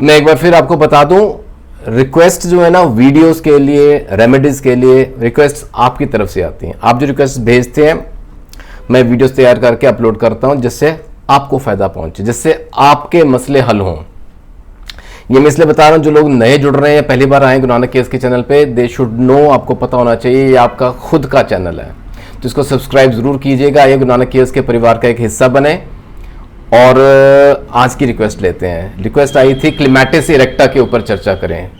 मैं एक बार फिर आपको बता दूं, रिक्वेस्ट जो है ना वीडियोस के लिए, रेमेडीज के लिए रिक्वेस्ट आपकी तरफ से आती हैं। आप जो रिक्वेस्ट भेजते हैं मैं वीडियोस तैयार करके अपलोड करता हूं, जिससे आपको फायदा पहुंचे, जिससे आपके मसले हल हों। ये मैं इसलिए बता रहा हूं, जो लोग नए जुड़ रहे हैं, पहली बार आए गुरु नानक केयर्स के चैनल पे, दे शुड नो, आपको पता होना चाहिए ये आपका खुद का चैनल है, तो इसको सब्सक्राइब जरूर कीजिएगा। ये गुरु नानक केयर्स के परिवार का एक हिस्सा बने। और आज की रिक्वेस्ट लेते हैं। रिक्वेस्ट आई थी क्लिमैटिस इरेक्टा के ऊपर चर्चा करें।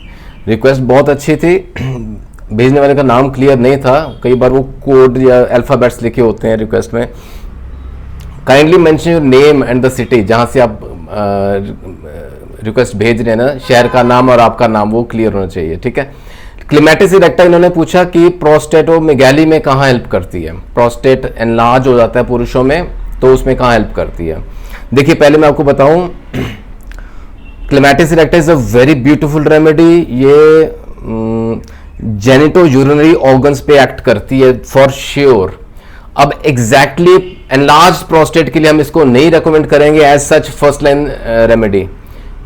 रिक्वेस्ट बहुत अच्छी थी, भेजने वाले का नाम क्लियर नहीं था, कई बार वो कोड या अल्फाबेट्स लिखे होते हैं रिक्वेस्ट में। Kindly mention your name and the city, जहां से आप रिक्वेस्ट भेज रहे हैं ना, शहर का नाम और आपका नाम वो क्लियर होना चाहिए, ठीक है। क्लिमैटिस इरेक्टा इन्होंने पूछा कि प्रोस्टेटोमेगाली में कहाँ हेल्प करती है। प्रोस्टेट एनलार्ज हो जाता है पुरुषों में, तो उसमें कहाँ हेल्प करती है। देखिए पहले मैं आपको बताऊं, clematis erecta is a very beautiful remedy. ये जेनिटो यूरिनरी ऑर्गन्स पे एक्ट करती है फॉर श्योर। अब एग्जैक्टली एनलार्ज प्रोस्टेट के लिए हम इसको नहीं रेकमेंड करेंगे as such first line remedy,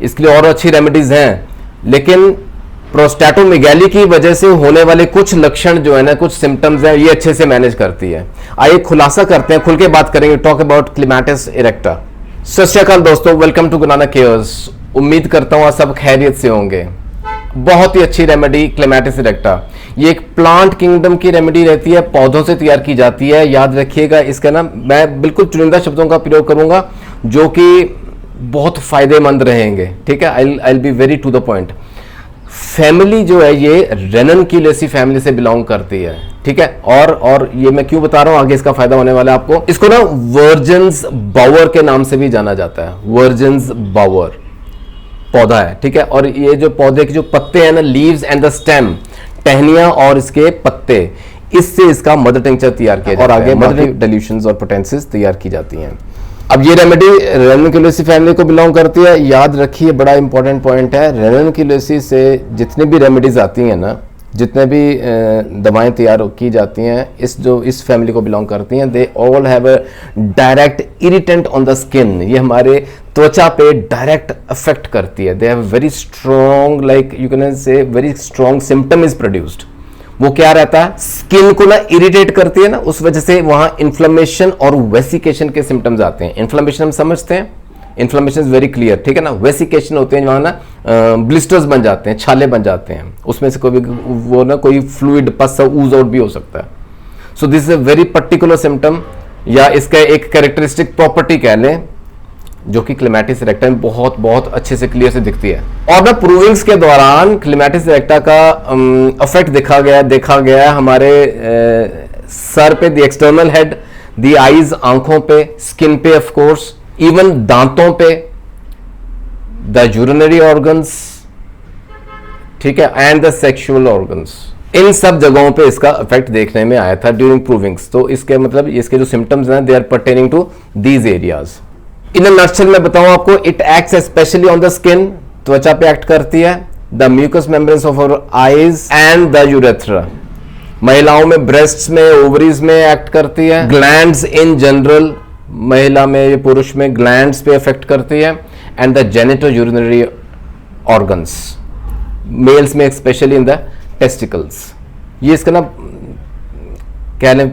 इसके लिए और अच्छी रेमेडीज हैं, लेकिन प्रोस्टेटोमेगाली की वजह से होने वाले कुछ लक्षण जो है ना, कुछ सिम्टम्स हैं, ये अच्छे से मैनेज करती है। आइए खुलासा करते हैं, खुल के बात करेंगे, टॉक अबाउट क्लिमैटिस इरेक्टा। सत श्री अकाल दोस्तों, welcome to Guru Nanak cares. उम्मीद करता हूं आप सब खैरियत से होंगे। बहुत ही अच्छी रेमेडी क्लिमैटिस इरेक्टा, ये एक प्लांट किंगडम की रेमेडी रहती है, पौधों से तैयार की जाती है। याद रखिएगा इसका ना, मैं बिल्कुल चुनिंदा शब्दों का प्रयोग करूंगा जो कि बहुत फायदेमंद रहेंगे, ठीक है। I will be very to the point. Family जो है ये रेननक्यूलेसी फैमिली से बिलोंग करती है, ठीक है। और ये मैं क्यों बता रहा हूं, आगे इसका फायदा होने वाला है आपको। इसको ना वर्जिन्स बावर के नाम से भी जाना जाता है। वर्जिन्स बावर पौधा है, ठीक है। और ये जो पौधे के जो पत्ते हैं ना, लीव्स एंड द स्टेम, टहनियां और इसके पत्ते, इससे इसका मदर टिंक्चर तैयार किया जाता है, और आगे मदर डिल्यूशंस और पोटेंसीज तैयार की जाती हैं। अब ये रेमेडी रेननक्यूलेसी फैमिली को बिलोंग करती है। याद रखिए, बड़ा इंपॉर्टेंट पॉइंट है, रेननक्यूलेसी से जितनी भी रेमेडीज आती हैं ना, जितने भी दवाएं तैयार की जाती हैं, इस फैमिली को बिलोंग करती हैं, they all have a direct irritant on the skin. ये हमारे त्वचा पे डायरेक्ट अफेक्ट करती है। They have very strong, like you can say very strong symptom is produced. वो क्या रहता है, स्किन को ना इरिटेट करती है ना, उस वजह से वहां इन्फ्लेमेशन और वेसिकेशन के सिम्टम्स आते हैं। इन्फ्लेमेशन हम समझते हैं, इन्फ्लेमेशन इज वेरी क्लियर, ठीक है ना। वेसिकेशन होते हैं वहां ना ब्लिस्टर्स बन जाते हैं, छाले बन जाते हैं, उसमें से कोई फ्लूइड पस ऊज आउट भी हो सकता है। So this is a very particular symptom, या इसका एक कैरेक्टरिस्टिक प्रॉपर्टी कह लें, जो कि क्लिमैटिस इरेक्टा में बहुत बहुत अच्छे से क्लियर से दिखती है। और ना प्रूविंग्स के दौरान क्लिमैटिस इरेक्टा का इफेक्ट देखा गया हमारे सर पे, the external head, the eyes आंखों पे, स्किन पे ऑफ कोर्स, इवन दांतों पे, द यूरिनरी ऑर्गन्स, ठीक है, एंड द सेक्सुअल ऑर्गन्स, इन सब जगहों पे इसका इफेक्ट देखने में आया था ड्यूरिंग प्रूविंग्स। तो इसके मतलब इसके जो सिम्टम्स हैं, they are pertaining to these areas. In nutshell में बताऊं आपको, it acts specially on the skin, त्वचा पे एक्ट करती है, the mucous membranes of our eyes and the urethra. महिलाओं में ब्रेस्ट्स में, ओवरीज में एक्ट करती है। ग्लैंड्स इन जनरल, महिला में, पुरुष में ग्लैंड्स पे इफेक्ट करती है। And the genito urinary organs, males में स्पेशली इन द टेस्टिकल्स। ये इसका ना कह लें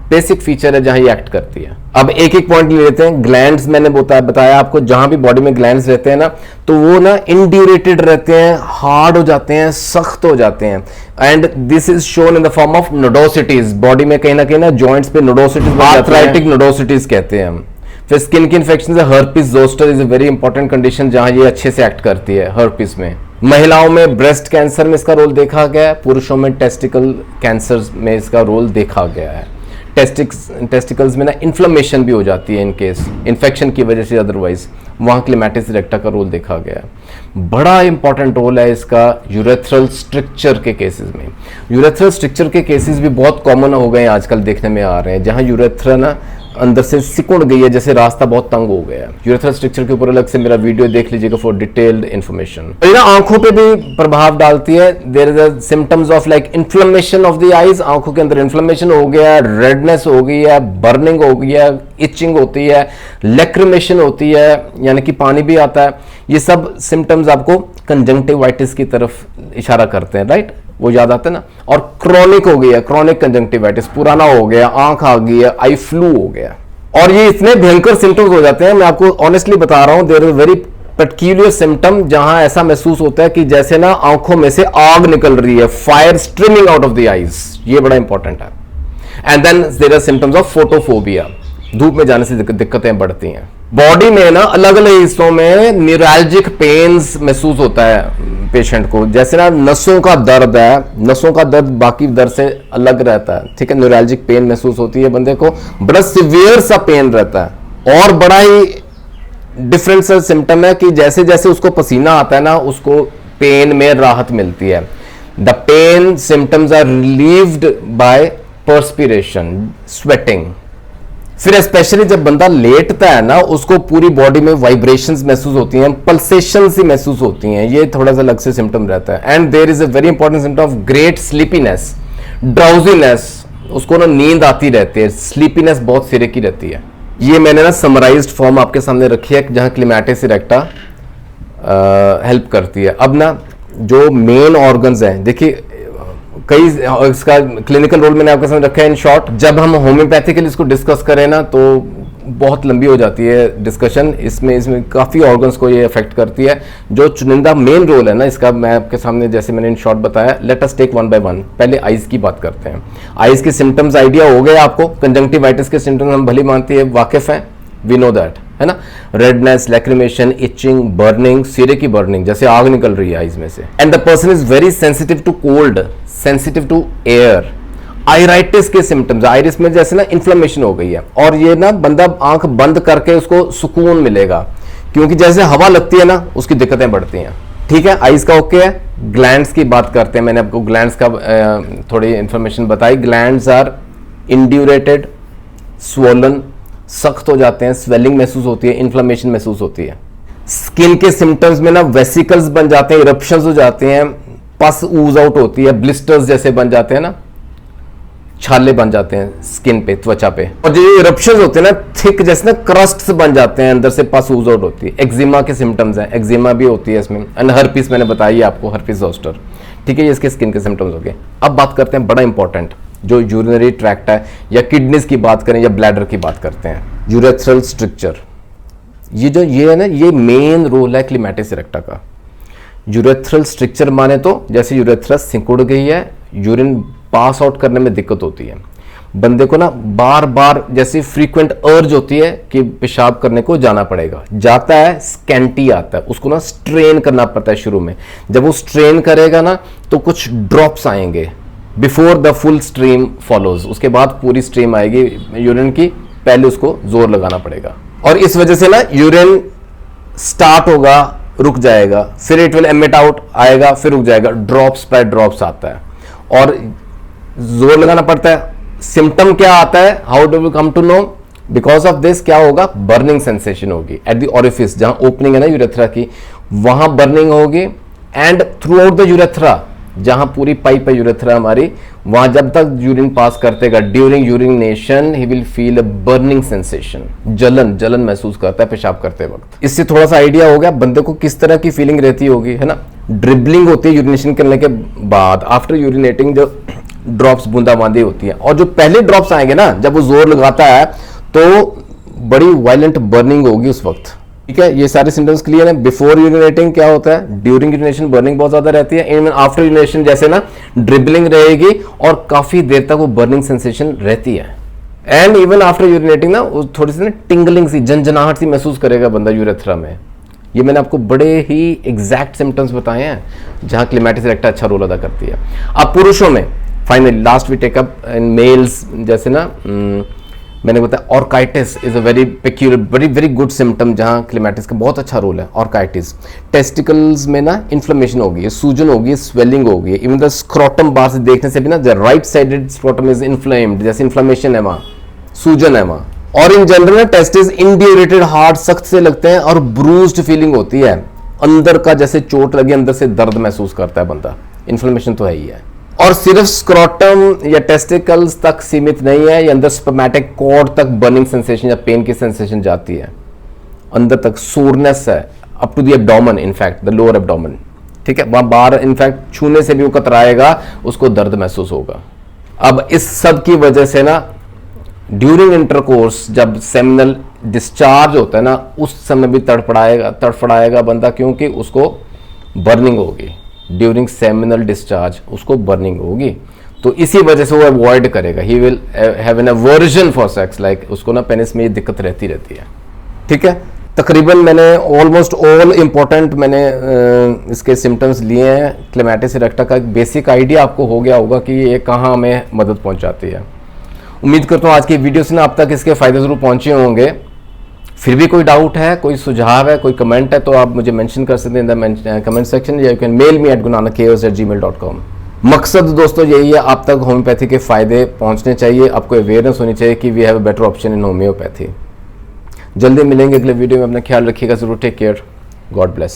बेसिक फीचर है जहां ये एक्ट करती है। अब एक एक पॉइंट ले लेते हैं। ग्लैंड्स मैंने बताया आपको, जहां भी बॉडी में ग्लैंड्स रहते हैं ना, तो वो ना इंड्यूरेटेड रहते हैं, हार्ड हो जाते हैं, सख्त हो जाते हैं। And this is shown in the form of nodosities. Body में कहीं ना जॉइंट्स पे नोडोसिटीज, आर्थराइटिक नोडोसिटीज कहते हैं हम। फिर स्किन की इन्फेक्शन से herpes zoster is a very important condition, जहां ये अच्छे से एक्ट करती है हर्पिस में। महिलाओं में ब्रेस्ट कैंसर में इसका रोल देखा गया है, पुरुषों में टेस्टिकल कैंसर में इसका रोल देखा गया है। टेस्टिकल्स में ना इन्फ्लेमेशन भी हो जाती है इन केस इन्फेक्शन की वजह से, अदरवाइज वहां क्लिमैटिस इरेक्टा का रोल देखा गया है। बड़ा इंपॉर्टेंट रोल है इसका यूरेथ्रल स्ट्रक्चर के केसेस में। यूरेथ्रल स्ट्रक्चर के केसेस भी बहुत कॉमन हो गए हैं आजकल, देखने में आ रहे हैं, जहां यूरेथ्रा ना अंदर से सिकुड़ गई है, जैसे रास्ता बहुत तंग हो गया है। यूरेथ्रल स्ट्रक्चर के ऊपर अलग से मेरा वीडियो देख लीजिएगा फॉर डिटेल्ड इन्फॉर्मेशन। तो ये ना आंखों पे भी प्रभाव डालती है। There is a symptoms of like inflammation of the eyes, आंखों के अंदर इन्फ्लेमेशन हो गया, रेडनेस हो गई है, बर्निंग हो गई है, इचिंग होती है, लैक्रिमेशन होती है, यानी कि पानी भी आता है। ये सब सिम्टम्स आपको कंजंक्टिवाइटिस की तरफ इशारा करते हैं, राइट? वो याद आता है ना। और क्रोनिक हो गया, क्रोनिक कंजंक्टिवाइटिस, पुराना हो गया, आंख आ गई है, आई फ्लू हो गया। और ये इतने भयंकर सिम्टम्स हो जाते हैं, मैं आपको ऑनेस्टली बता रहा हूं, there is very particular symptom जहां ऐसा महसूस होता है कि जैसे ना आंखों में से आग निकल रही है, fire streaming out of the eyes. ये बड़ा इंपॉर्टेंट है। And then there are symptoms of photophobia, धूप में जाने से दिक्कतें बढ़ती हैं। बॉडी में ना अलग अलग हिस्सों में न्यूरैल्जिक पेन्स महसूस होता है पेशेंट को, जैसे ना नसों का दर्द है, नसों का दर्द बाकी दर्द से अलग रहता है, ठीक है। न्यूरैल्जिक पेन महसूस होती है बंदे को, बड़ा सिवियर सा पेन रहता है। और बड़ा ही डिफरेंट सा सिम्टम है कि जैसे जैसे उसको पसीना आता है ना, उसको पेन में राहत मिलती है। The pain symptoms are relieved by perspiration, sweating. फिर स्पेशली जब बंदा लेटता है ना, उसको पूरी बॉडी में वाइब्रेशंस महसूस होती हैं, पल्सेशन सी महसूस होती हैं। ये थोड़ा सा अलग से सिम्टम रहता है। And there is a very important symptom of great sleepiness, drowsiness, उसको ना नींद आती रहती है, स्लीपीनेस बहुत सिरे की रहती है। ये मैंने ना समराइज्ड फॉर्म आपके सामने रखी है जहां क्लिमैटिस इरेक्टा हेल्प करती है। अब ना जो मेन ऑर्गन्स हैं, देखिए कई इसका क्लिनिकल रोल मैंने आपके सामने रखा है इन शॉर्ट। जब हम होम्योपैथिकली इसको डिस्कस करें ना तो बहुत लंबी हो जाती है डिस्कशन। इसमें काफ़ी ऑर्गन्स को ये अफेक्ट करती है। जो चुनिंदा मेन रोल है ना इसका, मैं आपके सामने जैसे मैंने इन शॉर्ट बताया। Let us take one by one. पहले आइज की बात करते हैं। आइज के सिम्टम्स आइडिया हो गए आपको। कंजंक्टिवाइटिस के सिम्टम्स हम भली मानती है, वाकिफ हैं, वी नो दैट, है ना। रेडनेस, लैक्रिमेशन, इचिंग, बर्निंग, सिरे की बर्निंग, जैसे आग निकल रही है आइज में से। And the person is very sensitive to cold, sensitive to air. Iritis के सिम्टम्स, आइरिस में जैसे ना इन्फ्लेमेशन हो गई है, और ये ना बंदा आंख बंद करके उसको सुकून मिलेगा, क्योंकि जैसे हवा लगती है ना उसकी दिक्कतें बढ़ती हैं, ठीक है। आइज का ओके है। ग्लैंड्स की बात करते हैं। मैंने आपको ग्लैंड्स का थोड़ी इंफॉर्मेशन बताई। ग्लैंड्स आर इंड्यूरेटेड, स्वोलन, सख्त हो जाते हैं, स्वेलिंग महसूस होती है, इन्फ्लेमेशन महसूस होती है। स्किन के सिम्टम्स में ना वेसिकल्स बन जाते हैं, इरप्शंस हो जाते हैं, पस ऊज आउट होती है, ब्लिस्टर्स जैसे बन जाते हैं ना, छाले बन जाते हैं स्किन पे, त्वचा पे। और जो इरप्शंस होते हैं ना, थिक जैसे ना क्रस्ट्स बन जाते हैं, अंदर से पस ऊज आउट होती है। एक्जिमा के सिम्टम्स हैं, एक्जिमा भी होती है इसमें। एंड हर्पीस मैंने बताई आपको, हर्पीस जोस्टर, ठीक है। ये इसके स्किन के सिम्टम्स हो गए। अब बात करते हैं बड़ा इंपॉर्टेंट, जो यूरिनरी ट्रैक्ट है, या किडनीज की बात करें या ब्लैडर की बात करते हैं, यूरेथ्रल स्ट्रक्चर। ये है ना, ये मेन रोल है क्लिमैटिस इरेक्टा का। यूरेथ्रल स्ट्रक्चर माने तो जैसे यूरेथ्रस सिकुड़ गई है, यूरिन पास आउट करने में दिक्कत होती है बंदे को ना, बार बार जैसे फ्रीक्वेंट अर्ज होती है कि पेशाब करने को जाना पड़ेगा, जाता है, स्कैंटी आता है, उसको ना स्ट्रेन करना पड़ता है शुरू में। जब वो स्ट्रेन करेगा ना तो कुछ ड्रॉप्स आएंगे, before the full stream follows. उसके बाद पूरी स्ट्रीम आएगी यूरिन की, पहले उसको जोर लगाना पड़ेगा। और इस वजह से ना यूरिन स्टार्ट होगा, रुक जाएगा, फिर इट विल एमिट आउट, आएगा, फिर रुक जाएगा, ड्रॉप्स बाय ड्रॉप्स आता है और जोर लगाना पड़ता है। सिम्टम क्या आता है, how do we come to know? Because of this क्या होगा, बर्निंग सेंसेशन होगी एट द ओरिफिस, जहां ओपनिंग है ना यूरेथ्रा की, वहां बर्निंग होगी। And throughout the urethra, जहां पूरी पाइप है यूरेथ्रा हमारी, वहां जब तक यूरिन पास करतेगा, during urination he will feel a burning sensation, जलन महसूस करता है पेशाब करते वक्त। इससे थोड़ा सा आइडिया हो गया बंदे को किस तरह की फीलिंग रहती होगी, है ना। ड्रिबलिंग होती है यूरिनेशन करने के बाद, आफ्टर यूरिनेटिंग जो ड्रॉप्स बूंदाबांदी होती है, और जो पहले ड्रॉप्स आएंगे ना, जब वो जोर लगाता है तो बड़ी वायलेंट बर्निंग होगी उस वक्त, ठीक है। ये सारे सिम्टम्स क्लियर हैं। बिफोर यूरिनेटिंग क्या होता है, ड्यूरिंग यूरिनेशन बर्निंग बहुत ज्यादा रहती है। इवन आफ्टर यूरिनेशन जैसे ना ड्रिबलिंग रहेगी और काफी देर तक वो बर्निंग सेंसेशन रहती है। एंड इवन आफ्टर यूरिनेटिंग ना थोड़ी सी ना टिंगलिंग सी, जनजनाहट सी महसूस करेगा बंदा यूरेथ्रा में। ये मैंने आपको बड़े ही एग्जैक्ट सिम्टम्स बताए हैं जहां क्लिमैटिस इरेक्टा अच्छा रोल अदा करती है। अब पुरुषों में finally last we take up in males, जैसे ना मैंने बताया orchitis is a very peculiar very good symptom, जहां क्लिमैटिस का बहुत अच्छा रोल है। ऑर्काइटिस, टेस्टिकल्स में ना इन्फ्लेमेशन होगी, सूजन होगी, स्वेलिंग होगी। इवन द स्क्रोटम बाहर से देखने से भी ना the right sided scrotum is inflamed, जैसे इन्फ्लेमेशन है वहां, सूजन है वहां, और इन जनरल ना टेस्टिस इंड्यूरेटेड हार्ड, सख्त से लगते हैं और ब्रूज्ड फीलिंग होती है, अंदर का जैसे चोट लगी, अंदर से दर्द महसूस करता है बंदा, इन्फ्लेमेशन तो है ही है। और सिर्फ स्क्रोटम या टेस्टिकल्स तक सीमित नहीं है, ये अंदर स्पर्मेटिक कॉर्ड तक बर्निंग सेंसेशन या पेन की सेंसेशन जाती है, अंदर तक सोरनेस है, up to the abdomen, in fact the lower abdomen, ठीक है, वहां बाहर इनफैक्ट छूने से भी वो कतराएगा, उसको दर्द महसूस होगा। अब इस सब की वजह से ना ड्यूरिंग इंटरकोर्स जब सेमिनल डिस्चार्ज होता है ना, उस समय भी तड़फड़ाएगा बंदा, क्योंकि उसको बर्निंग होगी। ड्यूरिंग सेमिनल डिस्चार्ज उसको बर्निंग होगी, तो इसी वजह से वो अवॉइड करेगा, he will have an aversion for sex, like उसको ना पेनिस में ये दिक्कत रहती है, ठीक है। तकरीबन मैंने ऑलमोस्ट ऑल इंपॉर्टेंट मैंने इसके सिम्टम्स लिए हैं। क्लेमाइटिस इरेक्टा का एक बेसिक आइडिया आपको हो गया होगा कि ये कहाँ हमें मदद पहुंचाती है। उम्मीद करता हूँ आज की वीडियो से ना आप तक इसके फायदे जरूर पहुंचे होंगे। फिर भी कोई डाउट है, कोई सुझाव है, कोई कमेंट है, तो आप मुझे मेंशन कर सकते हैं इन द कमेंट सेक्शन, या you can mail me @gunanakchaos@gmail.com। मकसद दोस्तों यही है, आप तक होम्योपैथी के फायदे पहुंचने चाहिए, आपको अवेयरनेस होनी चाहिए कि we have a better option in homeopathy. जल्दी मिलेंगे अगले वीडियो में, अपना ख्याल रखिएगा जरूर, टेक केयर, गॉड ब्लेस।